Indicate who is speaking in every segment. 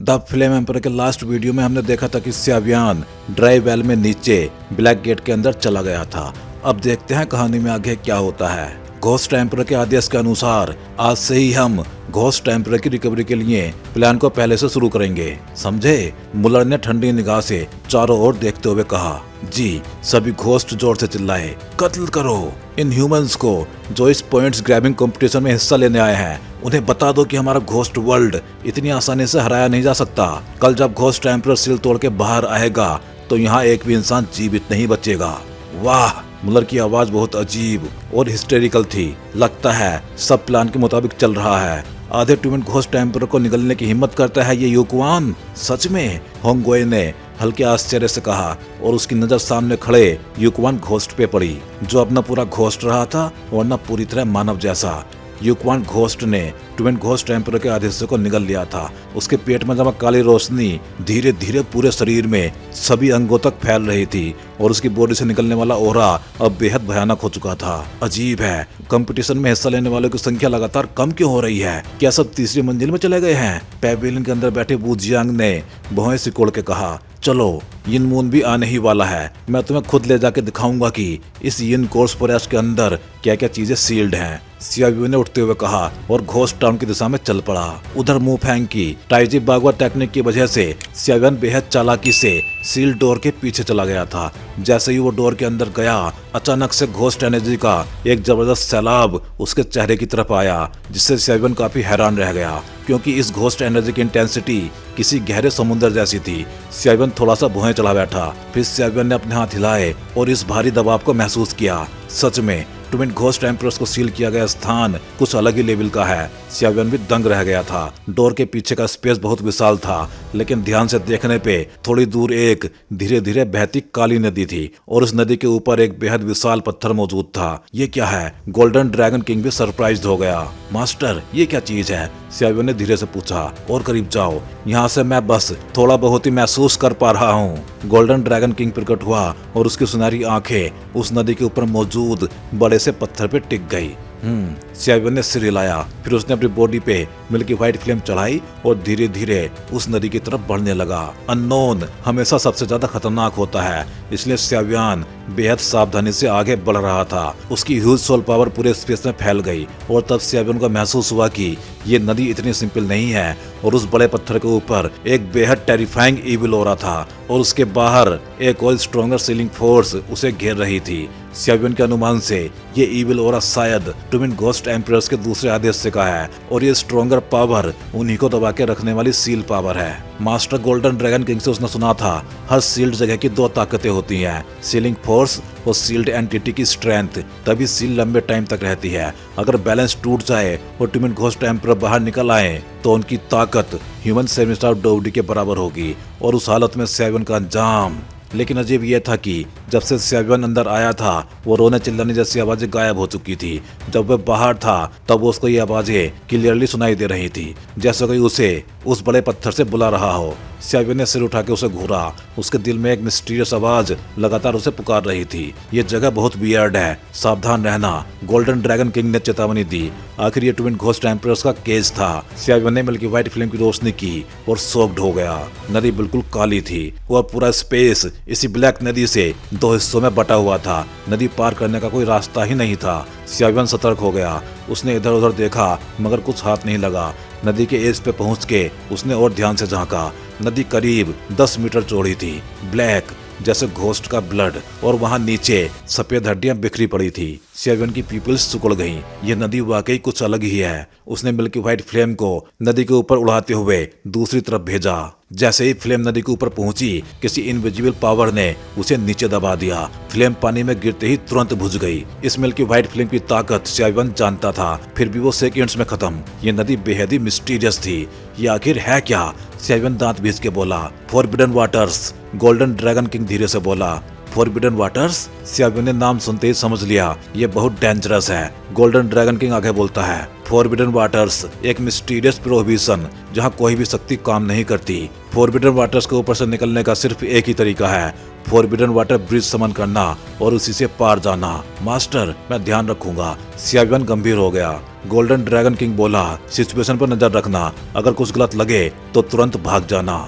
Speaker 1: The flame emperor के last video में हमने देखा था कि स्यावियान ड्राई वेल में नीचे ब्लैक गेट के अंदर चला गया था। अब देखते हैं कहानी में आगे क्या होता है। घोस्ट एम्पर के आदेश के अनुसार आज से ही हम घोस्ट एम्पर की रिकवरी के लिए प्लान को पहले से शुरू करेंगे, समझे? मुलर ने ठंडी निगाह से चारों ओर देखते हुए कहा। जी। सभी घोस्ट जोर से चिल्लाए, कत्ल करो इन ह्यूमंस को जो इस पॉइंट्स ग्रैबिंग कंपटीशन में हिस्सा लेने आए हैं। उन्हें बता दो कि हमारा घोस्ट वर्ल्ड इतनी आसानी से हराया नहीं जा सकता। कल जब घोस्ट एम्पर सील तोड़ के बाहर आएगा तो यहाँ एक भी इंसान जीवित नहीं बचेगा। वाह, मुलर की आवाज बहुत अजीब और हिस्टेरिकल थी। लगता है सब प्लान के मुताबिक चल रहा है। आधे ट्यूमेंट घोस्ट एम्पर को निगलने की हिम्मत करता है ये युक्वान? सच में? होंगगोए ने हल्के आश्चर्य से कहा और उसकी नजर सामने खड़े युक्वान घोस्ट पे पड़ी, जो अपना पूरा घोस्ट रहा था और न पूरी तरह मानव जैसा। युक्वान घोस्ट ने ट्विन घोस्ट एम्पर के आधे हिस्से को निगल लिया था। उसके पेट में जमा काली रोशनी धीरे धीरे पूरे शरीर में सभी अंगों तक फैल रही थी और उसकी बॉडी से निकलने वाला ओरा अब बेहद भयानक हो चुका था। अजीब है, कंपटीशन में हिस्सा लेने वालों की संख्या लगातार कम क्यों हो रही है? क्या सब तीसरी मंजिल में चले गए हैं? पैवेलियन के अंदर बैठे वू जियांग ने भौहें सिकोड़ के कहा, चलो यिन मून भी आने ही वाला है। मैं तुम्हें खुद ले जाके दिखाऊंगा कि इस यिन कोर्स फॉरेस्ट के अंदर क्या क्या चीजें सील्ड हैं। सियाव्यू ने उठते हुए कहा और घोस्ट टाउन की दिशा में चल पड़ा। उधर मुंह फेंग की टाइजी बागवा टेक्निक की वजह से सियाव्यन बेहद चालाकी से सील डोर के पीछे चला गया था। जैसे ही वो डोर के अंदर गया, अचानक से घोस्ट एनर्जी का एक जबरदस्त सैलाब उसके चेहरे की तरफ आया, जिससे सियाव्यन काफी हैरान रह गया क्योंकि इस घोस्ट एनर्जी की इंटेंसिटी किसी गहरे समुद्र जैसी थी। सियाव्यन थोड़ा सा भौहें चढ़ा बैठा, फिर सियाव्यन ने अपने हाथ हिलाए और इस भारी दबाव को महसूस किया। सच में ट्विन घोस्ट एम्परर्स को सील किया गया स्थान कुछ अलग ही लेवल का है। सियाव्यन भी दंग रह गया था। डोर के पीछे का स्पेस बहुत विशाल था, लेकिन ध्यान से देखने पे थोड़ी दूर एक धीरे धीरे बहती काली नदी थी और उस नदी के ऊपर एक बेहद विशाल पत्थर मौजूद था। ये क्या है? गोल्डन ड्रैगन किंग भी सरप्राइज्ड हो गया। मास्टर, ये क्या चीज है? सियाव्यन ने धीरे से पूछा। और करीब जाओ, यहाँ से मैं बस थोड़ा बहुत ही महसूस कर पा रहा हूँ। गोल्डन ड्रैगन किंग प्रकट हुआ और उसकी सुनहरी आंखें उस नदी के ऊपर मौजूद बड़े से पत्थर पे टिक गई। सियाव्यन ने सिर हिलाया, फिर उसने अपनी बॉडी पे मिल्की व्हाइट फ्लेम चढ़ाई और धीरे धीरे उस नदी की तरफ बढ़ने लगा। अननोन हमेशा सबसे ज्यादा खतरनाक होता है, इसलिए सियाव्यन बेहद सावधानी से आगे बढ़ रहा था। उसकी ह्यूज सोल पावर पूरे स्पेस में फैल गई और तब सियाव्यन को महसूस हुआ कि ये नदी इतनी सिंपल नहीं है और उस बड़े पत्थर के ऊपर एक बेहद टेरिफाइंग ईविल ओरा था और उसके बाहर एक और स्ट्रॉन्गर सीलिंग फोर्स उसे घेर रही थी। सियाव्यन के अनुमान से ये ईविल ओरा शायद ट्विन घोस्ट एम्परर्स के दूसरे आदेश से का है और ये स्ट्रॉन्गर पावर उन्हीं को दबा के रखने वाली सील पावर है। मास्टर गोल्डन ड्रैगन किंग से उसने सुना था हर सील्ड जगह की दो ताकतें होती हैं, सीलिंग फोर्स और सील्ड एंटिटी की स्ट्रेंथ, तभी सील लंबे टाइम तक रहती है। अगर बैलेंस टूट जाए और ट्विन घोस्ट एम्परर बाहर निकल आए तो उनकी ताकत ह्यूमन सेमिस्टार डोवडी के बराबर होगी और उस हालत में सियाव्यन का अंजाम। लेकिन अजीब यह था कि जब से सियाव्यन अंदर आया था वो रोने चिल्लाने जैसी आवाजें गायब हो चुकी थी। जब वह बाहर था तब उसको ये आवाजें क्लियरली सुनाई दे रही थी, जैसे कोई उसे उस बड़े पत्थर से बुला रहा हो। सियाव्यन ने सिर उठा के उसे घूरा। उसके दिल में एक मिस्टीरियस आवाज लगातार उसे पुकार रही थी। ये जगह बहुत वियर्ड है, सावधान रहना, गोल्डन ड्रैगन किंग ने चेतावनी दी। आखिर ये ट्विन घोस्ट एम्परर्स का केस था। सियाव्यन ने मिल्की व्हाइट फ्लेम की रोशनी की और शॉक्ड हो गया। नदी बिल्कुल काली थी और पूरा स्पेस इसी ब्लैक नदी से दो हिस्सों में बटा हुआ था। नदी पार करने का कोई रास्ता ही नहीं था। सियाव्यन सतर्क हो गया। उसने इधर उधर देखा मगर कुछ हाथ नहीं लगा। नदी के एज पे पहुंच के उसने और ध्यान से झांका। नदी करीब 10 मीटर चौड़ी थी, ब्लैक जैसे घोस्ट का ब्लड, और वहां नीचे सफेद हड्डियां बिखरी पड़ी थी। सियाव्यन की पीपल्स सिकुड़ गईं। ये नदी वाकई कुछ अलग ही है। उसने मिल्की व्हाइट फ्लेम को नदी के ऊपर उड़ाते हुए दूसरी तरफ भेजा। जैसे ही फ्लेम नदी के ऊपर पहुंची, किसी इनविजिबल पावर ने उसे नीचे दबा दिया। फ्लेम पानी में गिरते ही तुरंत बुझ गई। इस मिल्की व्हाइट फ्लेम की ताकत सियाव्यन जानता था, फिर भी वो सेकेंड्स में खत्म। ये नदी बेहद ही मिस्टीरियस थी। ये आखिर है क्या? सियाव्यन दांत भींच के बोला। Forbidden waters, golden dragon king धीरे से बोला। Forbidden waters? सियाव्यन ने नाम सुनते ही समझ लिया ये बहुत डेंजरस है। गोल्डन ड्रैगन किंग आगे बोलता है, फॉरबिडन वाटर्स एक मिस्टीरियस प्रोहिबिशन जहाँ कोई भी शक्ति काम नहीं करती। फॉरबिडन वाटर्स के ऊपर से निकलने का सिर्फ एक ही तरीका है, फॉरबिडन वाटर ब्रिज समन करना और उसी से पार जाना। मास्टर, मैं ध्यान रखूंगा। सियाव्यन गंभीर हो गया। गोल्डन ड्रैगन किंग बोला, सिचुएशन पर नजर रखना, अगर कुछ गलत लगे तो तुरंत भाग जाना।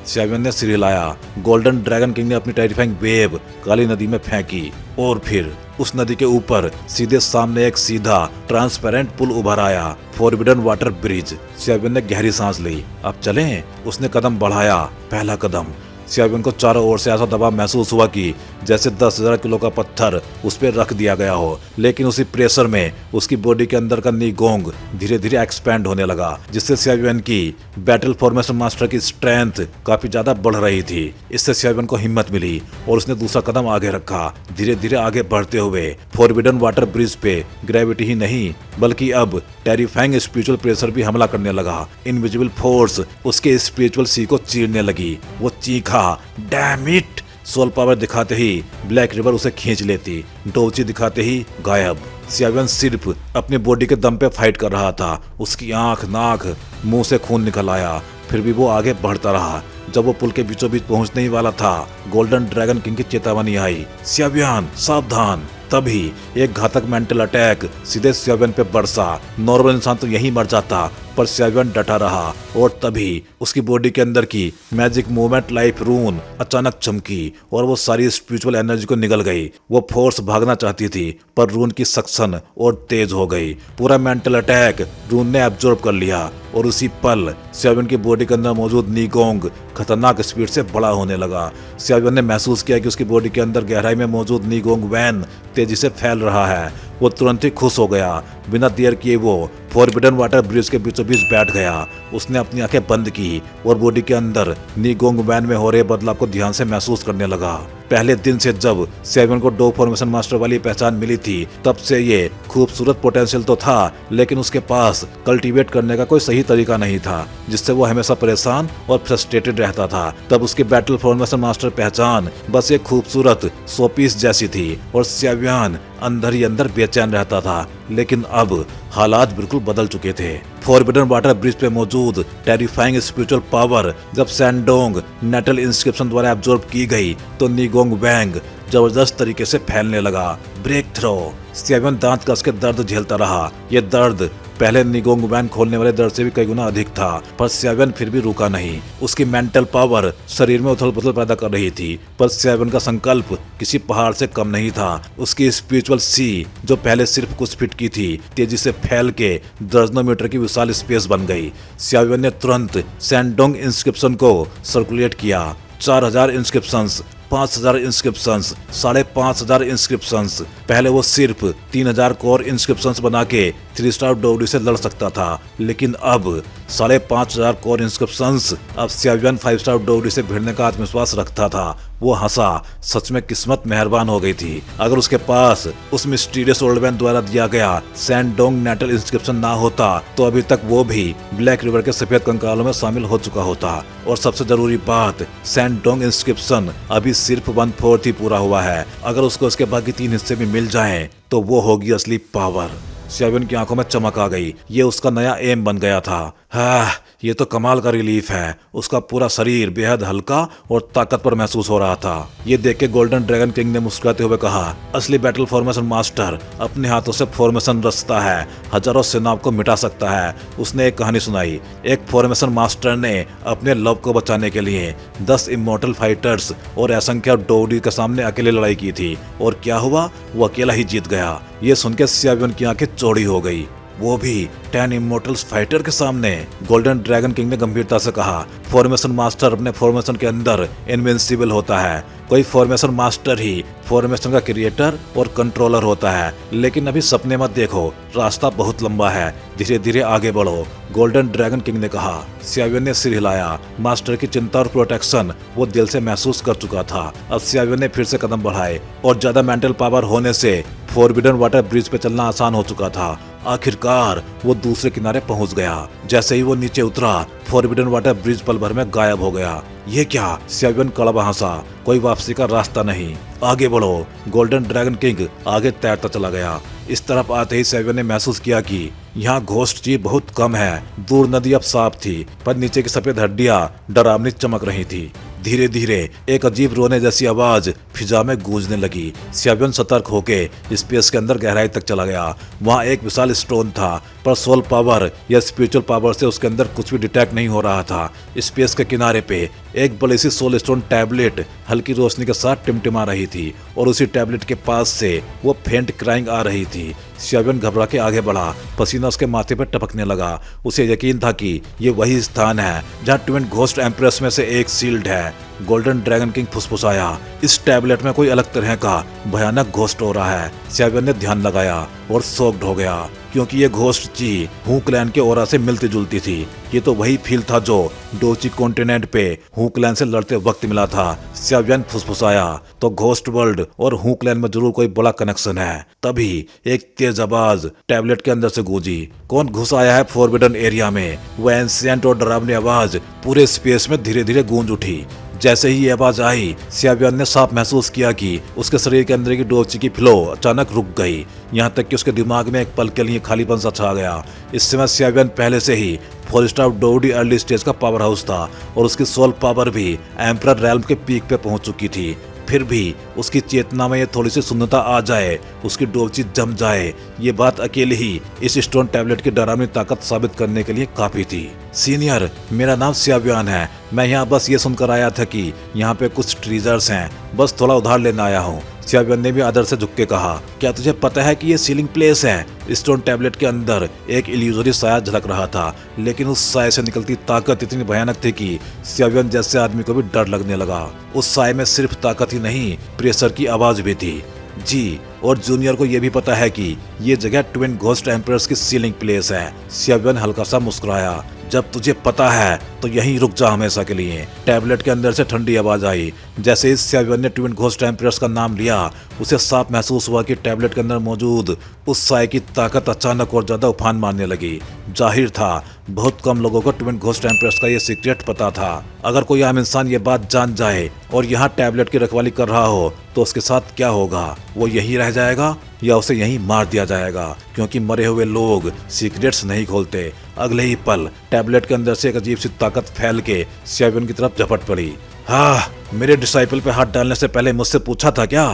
Speaker 1: सैवियन ने सिर हिलाया। गोल्डन ड्रैगन किंग ने अपनी टेरिफाइंग वेव काली नदी में फेंकी और फिर उस नदी के ऊपर सीधे सामने एक सीधा ट्रांसपेरेंट पुल उभर आया, फॉरबिडन वाटर ब्रिज। सैवियन ने गहरी सांस ली। अब चलें? उसने कदम बढ़ाया। पहला कदम। सैवियन को चारों ओर से ऐसा दबाव महसूस हुआ कि जैसे 10,000 किलो का पत्थर उस पर रख दिया गया हो, लेकिन उसी प्रेशर में उसकी बॉडी के अंदर का नीगोंग धीरे धीरे एक्सपैंड होने लगा, जिससे सैवियन की बैटल फॉर्मेशन मास्टर की स्ट्रेंथ काफी ज्यादा बढ़ रही थी। इससे सैवियन को हिम्मत मिली और उसने दूसरा कदम आगे रखा। धीरे धीरे आगे बढ़ते हुए फॉरबिडन वाटर ब्रिज पे ग्रेविटी ही नहीं बल्कि अब टेरिफाइंग स्पिरिचुअल प्रेशर भी हमला करने लगा। इनविजिबल फोर्स उसके स्पिरिचुअल सी को चीरने लगी। वो चीखा, डैम इट! सोल पावर दिखाते ही ब्लैक रिवर उसे खींच लेती, डोची दिखाते ही गायब। सैवियन सिर्फ अपनी बॉडी के दम पे फाइट कर रहा था। उसकी आंख, नाक, मुंह से खून निकल आया, फिर भी वो आगे बढ़ता रहा। जब वो पुल के बीचों बीच पहुंचने ही वाला था, गोल्डन ड्रैगन किंग की चेतावनी आई, सैवियन सावधान। तभी एक घातक मेंटल अटैक सीधे सैवियन पे बरसा। नॉर्मल इंसान तो यहीं मर जाता, पर सैवियन डटा रहा और तभी उसकी बॉडी के अंदर की मैजिक मूवमेंट लाइफ रून अचानक चमकी और वो सारी स्पिरिचुअल एनर्जी को निगल गई। वो फोर्स भागना चाहती थी, पर रून की सक्शन और तेज हो गई। पूरा मेंटल अटैक रून ने एब्जॉर्ब कर लिया और उसी पल सैवियन की बॉडी के अंदर मौजूद नीगोंग खतरनाक स्पीड से बड़ा होने लगा। सैवियन ने महसूस किया कि उसकी बॉडी के अंदर गहराई में मौजूद नीगोंग वैन तेजी से फैल रहा है। वो तुरंत ही खुश हो गया। बिना देर किए वो फॉरबिडन वाटर ब्रिज के बीचों बीच बैठ गया। उसने अपनी आंखें बंद की और बॉडी के अंदर नीगोंग वैन में हो रहे बदलाव को ध्यान से महसूस करने लगा। पहले दिन से जब सैवियन को डॉग फॉर्मेशन मास्टर वाली पहचान मिली थी, तब से ये खूबसूरत पोटेंशियल तो था, लेकिन उसके पास कल्टीवेट करने का कोई सही तरीका नहीं था, जिससे वो हमेशा परेशान और फ्रस्ट्रेटेड रहता था। तब उसकी बैटल फॉर्मेशन मास्टर पहचान बस एक खूबसूरत शोपीस जैसी थी और सैवियन अंदर ही अंदर बेचैन रहता था। लेकिन अब हालात बिल्कुल बदल चुके थे। फॉरबिडन वाटर ब्रिज पे मौजूद टेरिफाइंग स्पिरिचुअल पावर जब सैंडोंग नेटल इंस्क्रिप्शन द्वारा एब्जॉर्ब की गई, तो नीगोंग वैंग जबरदस्त तरीके से फैलने लगा। Break throw. सैवियन दांत कस के दर्द झेलता रहा। ये दर्द पहले नीगोंग वैन खोलने वाले दर्द से भी कई गुना अधिक था, पर सैवियन फिर भी रुका नहीं। उसकी मेंटल पावर शरीर में उथल पुथल पैदा कर रही थी, पर सैवियन का संकल्प किसी पहाड़ से कम नहीं था। उसकी स्पिरिचुअल सी, जो पहले सिर्फ कुछ फीट की थी, तेजी से फैल के दर्जनों मीटर की विशाल स्पेस बन गई। सैवियन ने तुरंत सैंडोंग इंस्क्रिप्शन को सर्कुलेट किया। 4,000 इंस्क्रिप्शंस, 5,000 इंस्क्रिप्शंस, 5,500 इंस्क्रिप्शंस। पहले वो सिर्फ 3,000 कोर इंस्क्रिप्शंस बना के 3 स्टार डोगरी से लड़ सकता था, लेकिन अब 5,500 कोर इंस्क्रिप्शंस। अब सैवियन 5 स्टार डोगरी से भिड़ने का आत्मविश्वास रखता था। वो हंसा। सच में किस्मत मेहरबान हो गई थी। अगर उसके पास उस मिस्टीरियस ओल्ड मैन द्वारा दिया गया सैंडोंग नेटल इंस्क्रिप्शन ना होता, तो अभी तक वो भी ब्लैक रिवर के सफेद कंकालों में शामिल हो चुका होता। और सबसे जरूरी बात, सैंडोंग इंस्क्रिप्शन अभी सिर्फ 1/4 ही पूरा हुआ है। अगर उसको उसके बाकी 3 हिस्से भी मिल जाएं, तो वो होगी असली पावर। सैवियन की आंखों में चमक आ गई। ये उसका नया एम बन गया था। हाँ, ये तो कमाल का रिलीफ है। उसका पूरा शरीर बेहद हल्का और ताकतवर महसूस हो रहा था। ये देख के गोल्डन ड्रैगन किंग ने मुस्कुराते हुए कहा, असली बैटल फॉर्मेशन मास्टर अपने हाथों से फॉर्मेशन रचता है, हजारों सेनाओं को मिटा सकता है। उसने एक कहानी सुनाई। एक फॉर्मेशन मास्टर ने अपने लव को बचाने के लिए 10 इमोर्टल फाइटर्स और असंख्य डोगरी के सामने अकेले लड़ाई की थी, और क्या हुआ? वो अकेला ही जीत गया। ये सुन के सैवियन की आंखें चौड़ी हो गई। वो भी 10 इमोर्टल्स फाइटर के सामने। गोल्डन ड्रैगन किंग ने गंभीरता से कहा, फॉर्मेशन मास्टर अपने फॉर्मेशन के अंदर इनविंसिबल होता है। कोई फॉर्मेशन मास्टर ही फॉर्मेशन का क्रिएटर और कंट्रोलर होता है। लेकिन अभी सपने मत देखो, रास्ता बहुत लंबा है, धीरे धीरे आगे बढ़ो, गोल्डन ड्रैगन किंग ने कहा। सैवियन ने सिर हिलाया। मास्टर की चिंता और प्रोटेक्शन वो दिल से महसूस कर चुका था। अब सैवियन ने फिर से कदम बढ़ाए और ज्यादा मेंटल पावर होने से फॉरबिडन वाटर ब्रिज पे चलना आसान हो चुका था। आखिरकार वो दूसरे किनारे पहुंच गया। जैसे ही वो नीचे उतरा, फॉरबिडन वाटर ब्रिज पल भर में गायब हो गया। ये क्या? सैवियन कड़वा हंसा। कोई वापसी का रास्ता नहीं, आगे बढ़ो। गोल्डन ड्रैगन किंग आगे तैरता चला गया। इस तरफ आते ही सैवियन ने महसूस किया कि यहाँ घोस्ट जी बहुत कम है। दूर नदी अब साफ थी, पर नीचे की सफेद हड्डियां डरावनी चमक रही थी। धीरे धीरे एक अजीब रोने जैसी आवाज फिजा में गूंजने लगी। स्याबियन सतर्क होके स्पेस के अंदर गहराई तक चला गया। वहाँ एक विशाल स्टोन था, पर सोल पावर या स्पिरिचुअल पावर से उसके अंदर कुछ भी डिटेक्ट नहीं हो रहा था। स्पेस के किनारे पे एक बड़ी सी सोल स्टोन टैबलेट हल्की रोशनी के साथ टिमटिमा रही थी और उसी टैबलेट के पास से वो फेंट क्राइंग आ रही थी। स्याबियन घबरा के आगे बढ़ा, पसीना उसके माथे पर टपकने लगा। उसे यकीन था कि ये वही स्थान है जहाँ ट्विन घोस्ट एम्प्रेस में से एक सील्ड है। गोल्डन ड्रैगन किंग फुसफुसाया, इस टैबलेट में कोई अलग तरह का भयानक घोस्ट हो रहा है। स्याबियन ने ध्यान लगाया और शॉक्ड हो गया, क्योंकि ये घोस्ट ची हू क्लैन के ऑरा से मिलती जुलती थी। ये तो वही फील था जो डोची कॉन्टिनेंट पे हू क्लैन से लड़ते वक्त मिला था। स्याबियन फुसफुसाया, तो घोस्ट वर्ल्ड और हू क्लैन में जरूर कोई बड़ा कनेक्शन है। तभी एक तेज आवाज टैबलेट के अंदर से गूंजी। कौन घुस आया है फॉरबिडन एरिया में? वह एंशिएंट और डरावनी आवाज पूरे स्पेस में धीरे धीरे गूंज उठी। जैसे ही ये आवाज आई, स्याबियन ने साफ महसूस किया कि उसके शरीर के अंदर की डोची की फ्लो अचानक रुक गई। यहाँ तक कि उसके दिमाग में एक पल के लिए खालीपन सा छा गया। इस समय स्याबियन पहले से ही 4 स्टार डोडी अर्ली स्टेज का पावर हाउस था और उसकी सोल पावर भी एम्परर रैल्म के पीक पे पहुंच चुकी थी। फिर भी उसकी चेतना में ये थोड़ी सी शून्यता आ जाए, उसकी डोची जम जाए, ये बात अकेले ही इस स्टोन टैबलेट की डरावनी ताकत साबित करने के लिए काफी थी। सीनियर, मेरा नाम स्याबियन है। मैं यहाँ बस ये सुनकर आया था कि यहाँ पे कुछ ट्रीजर्स हैं, बस थोड़ा उधार लेने आया हूँ। स्याबियन ने भी आदर से झुक के कहा, क्या तुझे पता है कि ये सीलिंग प्लेस है? स्टोन टैबलेट के अंदर एक इल्यूजरी साया झलक रहा था, लेकिन उस साये से निकलती ताकत इतनी भयानक थी कि स्याबियन जैसे आदमी को भी डर लगने लगा। उस साये में सिर्फ ताकत ही नहीं, प्रेशर की आवाज भी थी। जी, और जूनियर को यह भी पता है कि ये जगह ट्विन घोस्ट एम्परर्स की सीलिंग प्लेस है। स्याबियन हल्का सा मुस्कुराया, जब तुझे पता है तो यहीं रुक जा हमेशा के लिए। टैबलेट के अंदर से ठंडी आवाज आई। जैसे ही स्याबियन ने ट्विन घोस्ट एम्परर्स का नाम लिया, उसे साफ महसूस हुआ कि टैबलेट के अंदर मौजूद उस साये की ताकत अचानक और ज्यादा उफान मारने लगी। जाहिर था बहुत कम लोगों को ट्विन घोस्ट एम्परर्स का ये सीक्रेट पता था। अगर कोई आम इंसान ये बात जान जाए और यहाँ टैबलेट की रखवाली कर रहा हो तो उसके साथ क्या होगा? वो यहीं रह जाएगा या उसे यहीं मार दिया जाएगा? क्योंकि मरे हुए लोग सीक्रेट्स नहीं खोलते। अगले ही पल टैबलेट के अंदर से एक अजीब सी ताकत फैल के स्याबियन की तरफ झपट पड़ी। हाँ, मेरे डिसाइपल पे हाथ डालने से पहले मुझसे पूछा था क्या?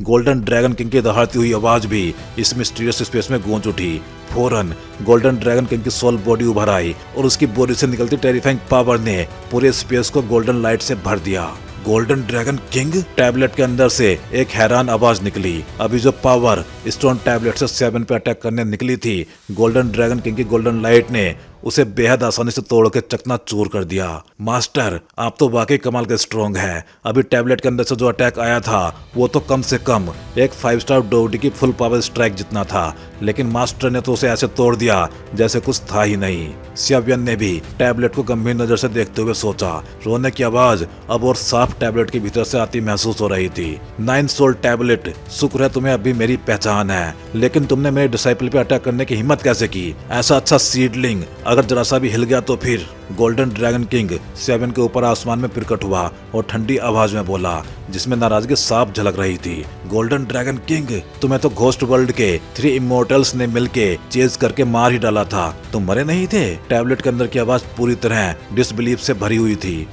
Speaker 1: गोल्डन ड्रैगन किंग की दहाड़ती हुई आवाज भी इस मिस्टीरियस स्पेस में गूंज उठी। फौरन गोल्डन ड्रैगन किंग की सोल बॉडी उभर आई और उसकी बॉडी से निकलती टेरिफाइंग पावर ने पूरे स्पेस को गोल्डन लाइट से भर दिया। Golden dragon king? टैबलेट के अंदर से एक हैरान आवाज निकली। अभी जो पावर स्टोन टैबलेट से स्याबियन पे अटैक करने निकली थी, गोल्डन ड्रैगन किंग की गोल्डन लाइट ने उसे बेहद आसानी से तोड़ के चकनाचूर कर दिया। मास्टर, आप तो वाकई कमाल के स्ट्रॉन्ग हैं। अभी टैबलेट के अंदर से जो अटैक आया था वो तो कम से कम एक 5 स्टार डोडी की फुल पावर स्ट्राइक जितना था, लेकिन मास्टर ने तो उसे ऐसे तोड़ दिया जैसे कुछ था ही नहीं। स्याबियन ने भी टैबलेट को गंभीर नजर से देखते हुए सोचा। रोने की आवाज अब और साफ टैबलेट के भीतर से आती महसूस हो रही थी। 9 सोल टैबलेट, शुक्र है तुम्हें अभी मेरी पहचान है, लेकिन तुमने मेरे डिसाइपल पे अटैक करने की हिम्मत कैसे की? ऐसा अच्छा सीडलिंग अगर जरा सा भी हिल गया तो फिर? गोल्डन ड्रैगन किंग स्याबियन के ऊपर आसमान में प्रकट हुआ और ठंडी आवाज में बोला, जिसमें नाराजगी साफ झलक रही थी। गोल्डन ड्रैगन किंग, तुम्हें तो घोस्ट वर्ल्ड के 3 इमोर्टल्स ने मिलके चेज करके मार ही डाला था, तुम मरे नहीं थे? टैबलेट के अंदर की आवाज पूरी तरह डिसबिलीफ से भरी हुई थी।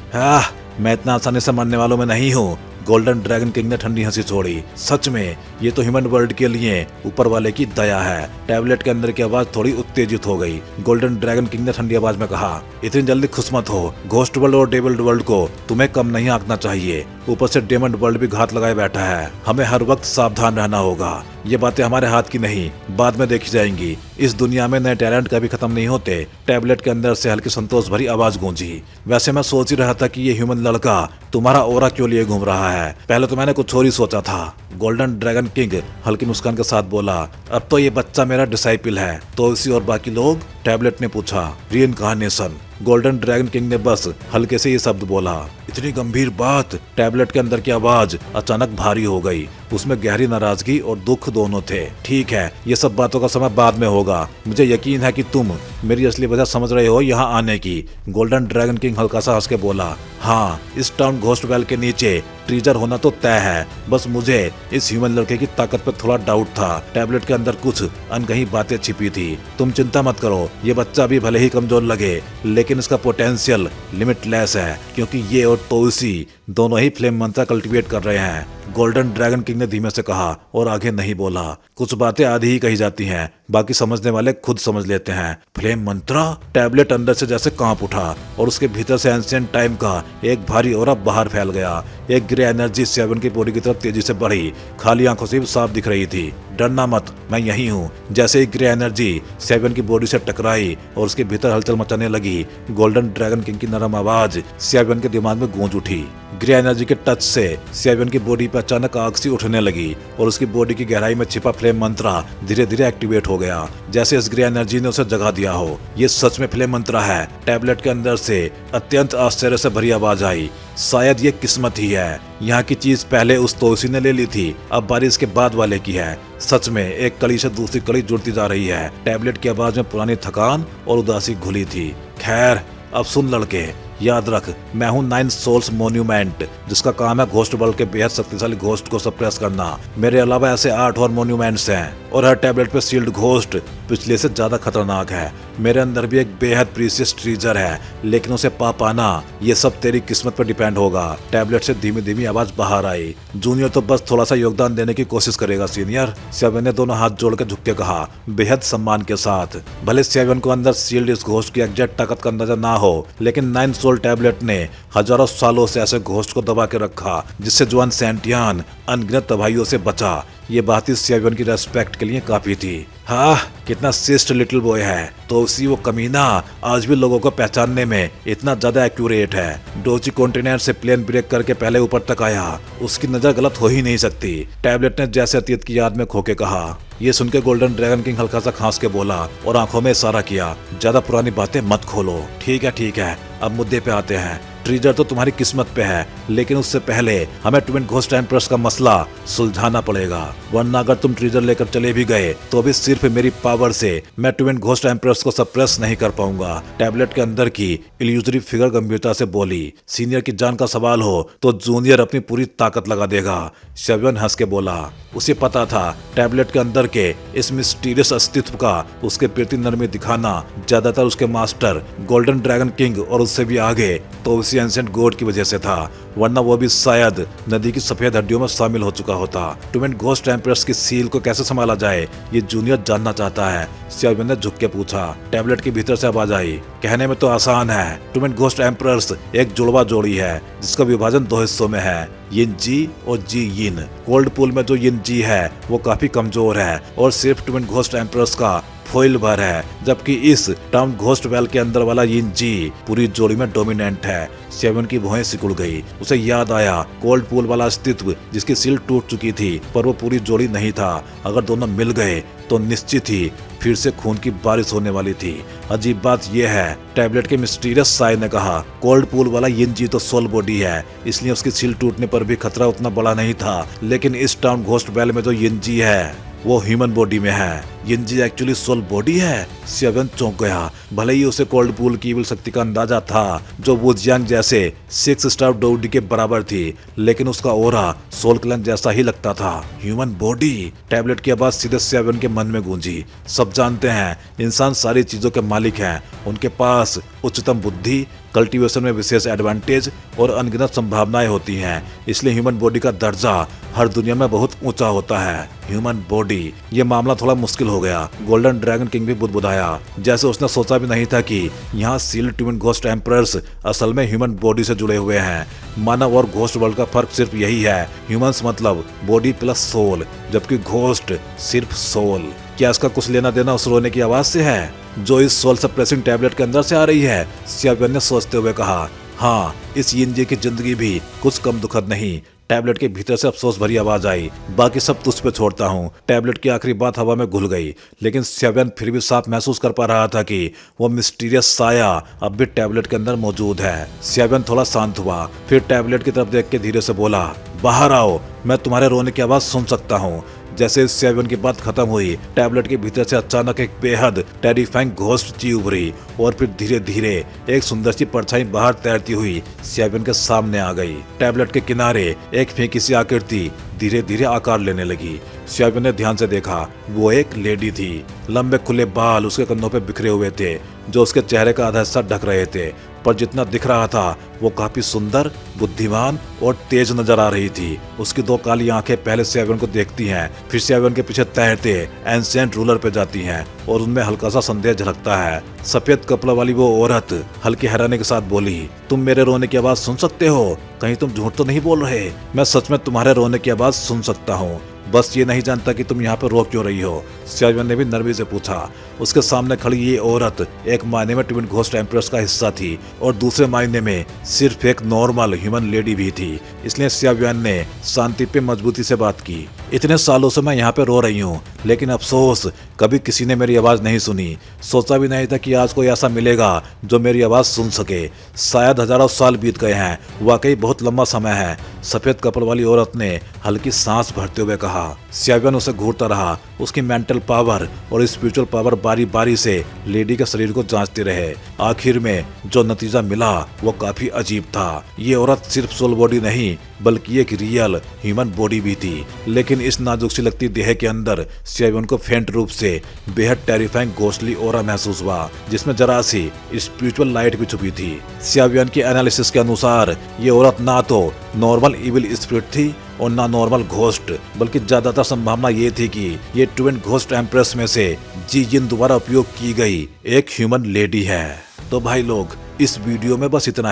Speaker 1: मैं इतना आसानी से मरने वालों में नहीं हूँ। गोल्डन ड्रैगन किंग ने ठंडी हंसी छोड़ी। सच में ये तो ह्यूमन वर्ल्ड के लिए ऊपर वाले की दया है। टैबलेट के अंदर की आवाज थोड़ी उत्तेजित हो गई। गोल्डन ड्रैगन किंग ने ठंडी आवाज में कहा, इतनी जल्दी खुश मत हो। घोस्ट वर्ल्ड और डेविल वर्ल्ड को तुम्हें कम नहीं आंकना चाहिए। ऊपर से डेमन वर्ल्ड भी घात लगाए बैठा है। हमें हर वक्त सावधान रहना होगा। ये बातें हमारे हाथ की नहीं, बाद में देखी जाएंगी। इस दुनिया में नए टैलेंट कभी खत्म नहीं होते। टैबलेट के अंदर से हल्की संतोष भरी आवाज गूंजी। वैसे मैं सोच ही रहा था कि ये ह्यूमन लड़का तुम्हारा ओरा क्यों लिए घूम रहा है। पहले तो मैंने कुछ और ही सोचा था। गोल्डन ड्रैगन किंग हल्की मुस्कान के साथ बोला, अब तो ये बच्चा मेरा डिसाइपल है, तो इसी और बाकी लोग? टैबलेट ने पूछा। रीइंकार्नेशन। गोल्डन ड्रैगन किंग ने बस हल्के से ये शब्द बोला। इतनी गंभीर बात? टैबलेट के अंदर की आवाज अचानक भारी हो गई। उसमें गहरी नाराजगी और दुख दोनों थे। ठीक है, ये सब बातों का समय बाद में होगा। मुझे यकीन है कि तुम मेरी असली वजह समझ रहे हो यहाँ आने की। गोल्डन ड्रैगन किंग हल्का सा हंस के बोला, हाँ, इस टाउन घोस्ट वेल के नीचे ट्रीजर होना तो तय है, बस मुझे इस ह्यूमन लड़के की ताकत पर थोड़ा डाउट था। टैबलेट के अंदर कुछ अनकही बातें छिपी थी। तुम चिंता मत करो, ये बच्चा भी भले ही कमजोर लगे लेकिन इसका पोटेंशियल लिमिटलेस है, क्योंकि ये और तोसी दोनों ही फ्लेम मंत्र कल्टीवेट कर रहे हैं। गोल्डन ड्रैगन किंग ने धीमे से कहा और आगे नहीं बोला। कुछ बातें आधी ही कही जाती हैं, बाकी समझने वाले खुद समझ लेते हैं। फ्लेम मंत्रा? टैबलेट अंदर से जैसे कांप उठा और उसके भीतर से एंशिएंट टाइम का एक भारी ऑरा बाहर फैल गया। एक ग्रे एनर्जी सेवन की बॉडी की तरफ तेजी से बढ़ी, खाली आंखों से भी साफ दिख रही थी। डरना मत, मैं यही हूँ। जैसे ही ग्रे एनर्जी सेवन की बॉडी से टकराई और उसके भीतर हलचल मचाने लगी, गोल्डन ड्रैगन किंग की नरम आवाज सेवन के दिमाग में गूंज उठी। ग्रे एनर्जी के टच से सेवन की बॉडी पर अचानक आग सी उठने लगी और उसकी बॉडी की गहराई में छिपा फ्लेम मंत्रा धीरे धीरे एक्टिवेट हो गया, जैसे इस ग्रे एनर्जी ने उसे जगा दिया हो। ये सच में फ्लेम मंत्रा है। टैबलेट के अंदर से अत्यंत आश्चर्य से भरी आवाज आई। शायद ये किस्मत ही है। यहाँ की चीज पहले उस तोसी ने ले ली थी, अब बारी इसके बाद वाले की है। सच में एक कड़ी से दूसरी कड़ी जुड़ती जा रही है। टैबलेट की आवाज में पुरानी थकान और उदासी घुली थी। खैर, अब सुन लड़के, याद रख, मैं हूँ 9 सोल्स मोन्यूमेंट, जिसका काम है घोस्ट वर्ल्ड के बेहद शक्तिशाली घोस्ट को सप्रेस करना। मेरे अलावा ऐसे 8 और मोन्यूमेंट्स हैं और हर टैबलेट पे सील्ड घोस्ट पिछले से ज्यादा खतरनाक है। मेरे अंदर भी एक बेहद प्रीशियस ट्रीजर है, लेकिन उसे पा पाना ये सब तेरी किस्मत पर डिपेंड होगा। टैबलेट से धीमी धीमी आवाज बाहर आई। जूनियर तो बस थोड़ा सा योगदान देने की कोशिश करेगा सीनियर, सेवन ने दोनों हाथ जोड़ के झुक के कहा, बेहद सम्मान के साथ। भले सेवन को अंदर सील्ड इस घोस्ट की एग्जैक्ट ताकत का अंदाजा ना हो, लेकिन 9 सोल टैबलेट ने हजारों सालों से ऐसे घोस्ट को दबा के रखा जिससे जुआन सेंटियान अनगिनत तबाहियों से बचा। ये बात इस सेवन की रेस्पेक्ट के लिए काफी थी। हाँ, कितना शिष्ट लिटिल बॉय है। तो उसी वो कमीना आज भी लोगों को पहचानने में इतना ज्यादा एक्यूरेट है। डोची कॉन्टिनेंट से प्लेन ब्रेक करके पहले ऊपर तक आया, उसकी नजर गलत हो ही नहीं सकती। टैबलेट ने जैसे अतीत की याद में खो के कहा। ये सुन के गोल्डन ड्रैगन किंग हल्का सा खांस के बोला और आंखों में इशारा किया, ज्यादा पुरानी बातें मत खोलो। ठीक है, अब मुद्दे पे आते हैं। ट्रीजर तो तुम्हारी किस्मत पे है, लेकिन उससे पहले हमें ट्विन घोस्ट एम्प्रेस का मसला सुलझाना पड़ेगा, वरना अगर तुम ट्रीजर लेकर चले भी गए तो भी सिर्फ मेरी पावर से मैं ट्विन घोस्ट एम्प्रेस को सप्रेस नहीं कर पाऊंगा। टैबलेट के अंदर की इल्यूजरी फिगर गंभीरता से बोली। सीनियर की जान का सवाल हो तो जूनियर अपनी पूरी ताकत लगा देगा। सेवन हंस के बोला। उसे पता था टैबलेट के अंदर के इस मिस्टीरियस अस्तित्व का उसके प्रति नरमी दिखाना ज्यादातर उसके मास्टर गोल्डन ड्रैगन किंग और उससे भी आगे तो उसी एंशिएंट गॉड की वजह से था, वरना वो भी शायद नदी की सफेद हड्डियों में शामिल हो चुका होता। ट्विन घोस्ट एम्प्रेस की सील को कैसे संभाला जाए ये जूनियर जानना चाहता है, सेवन ने झुक के पूछा। टैबलेट के भीतर से आवाज आई, कहने में तो आसान है। ट्विन घोस्ट एम्प्रेस एक जुड़वा जोड़ी है जिसका विभाजन 2 हिस्सों में है, यिन जी और जी यिन। कोल्ड पूल में जो यिन जी है वो काफी कमजोर है और सिर्फ ट्विन घोस्ट एम्प्रेस का फॉइल भर है, जबकि इस टाउन घोस्ट वेल के अंदर वाला यिन जी पूरी जोड़ी में डोमिनेंट है। सेवन की भौहें सिकुड़ गई। उसे याद आया कोल्ड पूल वाला अस्तित्व जिसकी सील टूट चुकी थी, पर वो पूरी जोड़ी नहीं था। अगर दोनों मिल गए तो निश्चित ही फिर से खून की बारिश होने वाली थी। अजीब बात यह है, टैबलेट के मिस्टीरियस साय ने कहा, कोल्ड पूल वाला यिन जी तो सोल बॉडी है, इसलिए उसकी सील टूटने पर भी खतरा उतना बड़ा नहीं था। लेकिन इस टाउन घोस्ट वेल में जो यिन जी है वो ह्यूमन बॉडी में है। यिन जी एक्चुअली सोल बॉडी है। सेवन चौंक गया। भले ही उसे कोल्ड पूल की इविल शक्ति का अंदाजा था जो वुजियांग जैसे 6 स्टार डोडी के बराबर थी, लेकिन उसका ओरा सोल क्लैन जैसा ही लगता था। Human body? टैबलेट की आवाज सीधे सेवन के मन में गूंजी। सब जानते हैं इंसान सारी चीजों के मालिक हैं, उनके पास उच्चतम बुद्धि, कल्टीवेशन में विशेष एडवांटेज और अनगिनत संभावनाएं होती हैं, इसलिए ह्यूमन बॉडी का दर्जा हर दुनिया में बहुत ऊंचा होता है। ह्यूमन बॉडी, ये मामला थोड़ा मुश्किल हो गया। गोल्डन ड्रैगन किंग भी बुदबुदाया, जैसे उसने सोचा भी नहीं था कि यहाँ सील्ड ट्विन घोस्ट एम्परर्स असल में ह्यूमन बॉडी से जुड़े हुए हैं। मानव और घोस्ट वर्ल्ड का फर्क सिर्फ यही है, ह्यूमंस मतलब बॉडी प्लस सोल, जबकि घोस्ट सिर्फ सोल। क्या इसका कुछ लेना देना उस रोने की आवाज से है जो इस सोल सप्रेसिंग टैबलेट के अंदर से आ रही है? सेवन ने सोचते हुए कहा। हाँ, इस यिन जी की जिंदगी भी कुछ कम दुखद नहीं। टैबलेट के भीतर से अफसोस भरी आवाज आई, बाकी सब तुझ पे छोड़ता हूँ। टैबलेट की आखिरी बात हवा में घुल गई, लेकिन सेवन फिर भी साफ महसूस कर पा रहा था कि वो मिस्टीरियस साया अब भी टैबलेट के अंदर मौजूद है। सेवन थोड़ा शांत हुआ, फिर टैबलेट की तरफ देख के धीरे से बोला, बाहर आओ, मैं तुम्हारे रोने की आवाज सुन सकता हूँ। जैसे सियावियन की बात खत्म हुई, टैबलेट के भीतर से अचानक एक बेहद टेरिफाइंग घोस्ट चीज उभरी और फिर धीरे धीरे एक सुंदर सी परछाई बाहर तैरती हुई सियावियन के सामने आ गई। टैबलेट के किनारे एक फीकी सी आकृति धीरे धीरे आकार लेने लगी। सियावियन ने ध्यान से देखा, वो एक लेडी थी। लंबे खुले बाल उसके कंधों पे बिखरे हुए थे जो उसके चेहरे का आधा हिस्सा ढक रहे थे, पर जितना दिख रहा था वो काफी सुंदर, बुद्धिमान और तेज नजर आ रही थी। उसकी दो काली आंखें पहले सियावियन को देखती हैं, फिर सियावियन के पीछे तैरते एंशिएंट रूलर पे जाती हैं और उनमें हल्का सा संदेह झलकता है। सफेद कपड़ा वाली वो औरत हल्की हैरानी के साथ बोली, तुम मेरे रोने की आवाज सुन सकते हो? कहीं तुम झूठ तो नहीं बोल रहे? मैं सच में तुम्हारे रोने की आवाज सुन सकता हूँ, बस ये नहीं जानता कि तुम यहाँ पर रो क्यों रही हो। सियावियन ने भी नर्मी से पूछा। उसके सामने खड़ी ये औरत एक मायने में ट्विन घोस्ट एम्प्रेस का हिस्सा थी और दूसरे मायने में सिर्फ एक नॉर्मल ह्यूमन लेडी भी थी। इसलिए सियावियन ने शांति पे मजबूती से बात की। इतने सालों से मैं यहाँ पे रो रही हूँ, लेकिन अफसोस कभी किसी ने मेरी आवाज नहीं सुनी। सोचा भी नहीं था कि आज कोई ऐसा मिलेगा जो मेरी आवाज सुन सके। शायद हजारों साल बीत गए हैं, वाकई बहुत लंबा समय है। सफेद कपड़ वाली औरत ने हल्की सांस भरते हुए कहा। सियावियन उसे घूरता रहा। उसकी मेंटल पावर और स्पिरिचुअल पावर बारी बारी से लेडी के शरीर को जांचते रहे। आखिर में जो नतीजा मिला वो काफी अजीब था। ये औरत सिर्फ सोल बॉडी नहीं बल्कि एक रियल ह्यूमन बॉडी भी थी, लेकिन इस नाजुक सी लगती देह के अंदर सियावियन को फेंट रूप से बेहद टेरिफाइंग घोस्टली ऑरा महसूस हुआ, जिसमें जरा सी स्पिरिचुअल लाइट भी छुपी थी। सियावियन के एनालिसिस के अनुसार ये औरत ना तो नॉर्मल इविल स्पिरिट थी और ना नॉर्मल घोस्ट, बल्कि ज्यादातर संभावना ये थी कि ये ट्विन घोस्ट एम्प्रेस में से जी जिन द्वारा उपयोग की गई एक ह्यूमन लेडी है। तो भाई लोग, इस वीडियो में बस इतना ही।